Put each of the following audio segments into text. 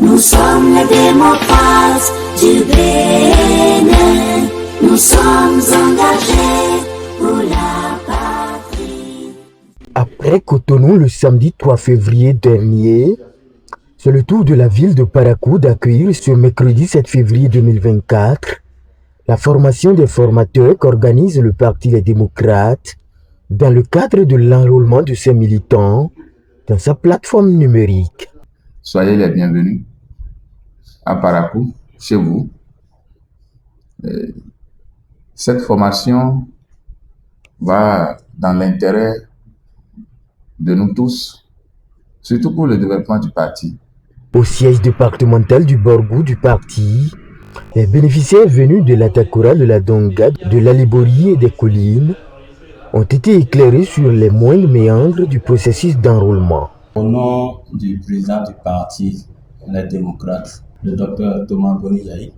Nous sommes les démocrates du Bénin. Nous sommes engagés pour la patrie. Après Cotonou le samedi 3 février dernier, c'est le tour de la ville de Parakou d'accueillir ce mercredi 7 février 2024 la formation des formateurs qu'organise le Parti Les Démocrates dans le cadre de l'enrôlement de ses militants dans sa plateforme numérique. Soyez les bienvenus à Parakou, chez vous. Cette formation va dans l'intérêt de nous tous, surtout pour le développement du parti. Au siège départemental du Borgou du parti, les bénéficiaires venus de l'Atakura, de la Donga, de la Liborie et des collines ont été éclairés sur les moindres méandres du processus d'enrôlement. Au nom du président du parti, les démocrates, le docteur Thomas Boniaï,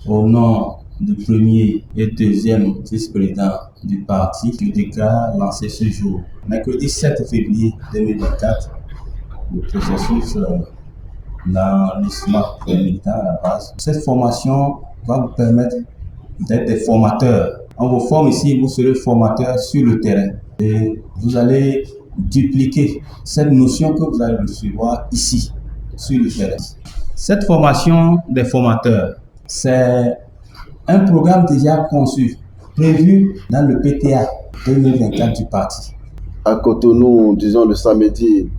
au nom du premier et deuxième vice-président du parti, je déclare lancer ce jour, mercredi 7 février 2024, le processus d'enlèvement des militants à la base. Cette formation va vous permettre d'être des formateurs. On vous forme ici, vous serez formateur sur le terrain. Et vous allez dupliquer cette notion que vous allez recevoir ici, sur le terrain. Cette formation des formateurs, c'est un programme déjà conçu, prévu dans le PTA 2024 du parti. À Cotonou, disons le samedi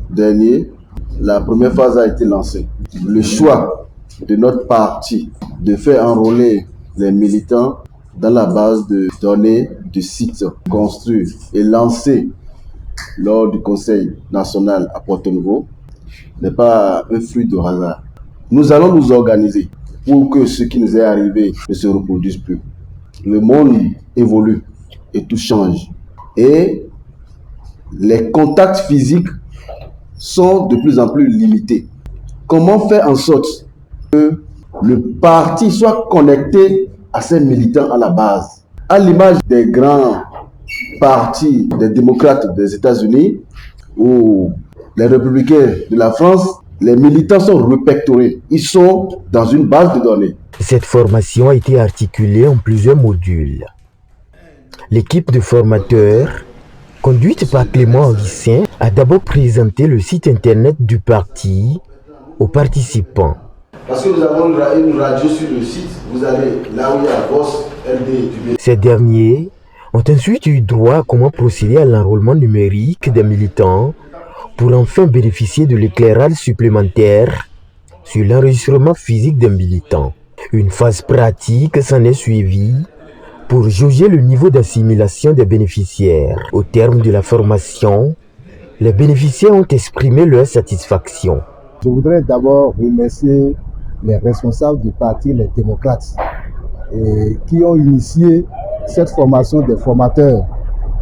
dernier, la première phase a été lancée. Le choix de notre parti de faire enrôler les militants dans la base de données du site construit et lancé lors du Conseil national à Porto-Novo n'est pas un fruit de hasard. Nous allons nous organiser pour que ce qui nous est arrivé ne se reproduise plus. Le monde évolue et tout change. Et les contacts physiques sont de plus en plus limités. Comment faire en sorte que le parti soit connecté à ses militants à la base, à l'image des grands partis des démocrates des États-Unis ou les républicains de la France, les militants sont répertoriés. Ils sont dans une base de données. Cette formation a été articulée en plusieurs modules. L'équipe de formateurs, conduite par Clément Augustin, a d'abord présenté le site internet du parti aux participants. Parce que nous avons une radio sur le site, vous allez là où il y a VOS, LD. Ces derniers ont ensuite eu droit à comment procéder à l'enrôlement numérique des militants pour enfin bénéficier de l'éclairage supplémentaire sur l'enregistrement physique des militants. Une phase pratique s'en est suivie pour jauger le niveau d'assimilation des bénéficiaires. Au terme de la formation, les bénéficiaires ont exprimé leur satisfaction. Je voudrais d'abord remercier les responsables du parti Les Démocrates qui ont initié cette formation des formateurs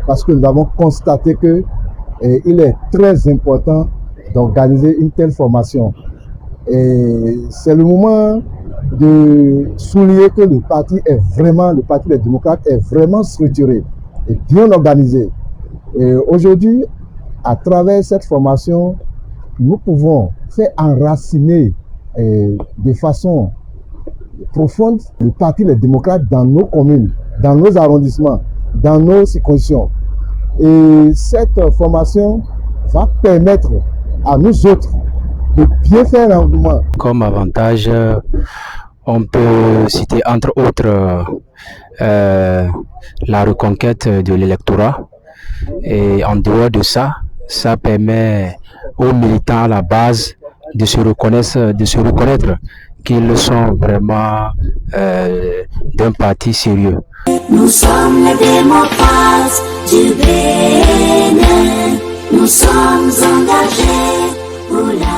parce que nous avons constaté que il est très important d'organiser une telle formation. Et c'est le moment de souligner que le parti Les Démocrates est vraiment structuré et bien organisé. Et aujourd'hui, à travers cette formation, nous pouvons faire enraciner de façon profonde le parti Les Démocrates dans nos communes, dans nos arrondissements, dans nos circonscriptions. Et cette formation va permettre à nous autres de bien faire l'enrôlement. Comme avantage, on peut citer entre autres la reconquête de l'électorat. Et en dehors de ça, ça permet aux militants à la base de se reconnaître qu'ils sont vraiment d'un parti sérieux. Nous sommes les démocrates du Bénin. Nous sommes engagés pour la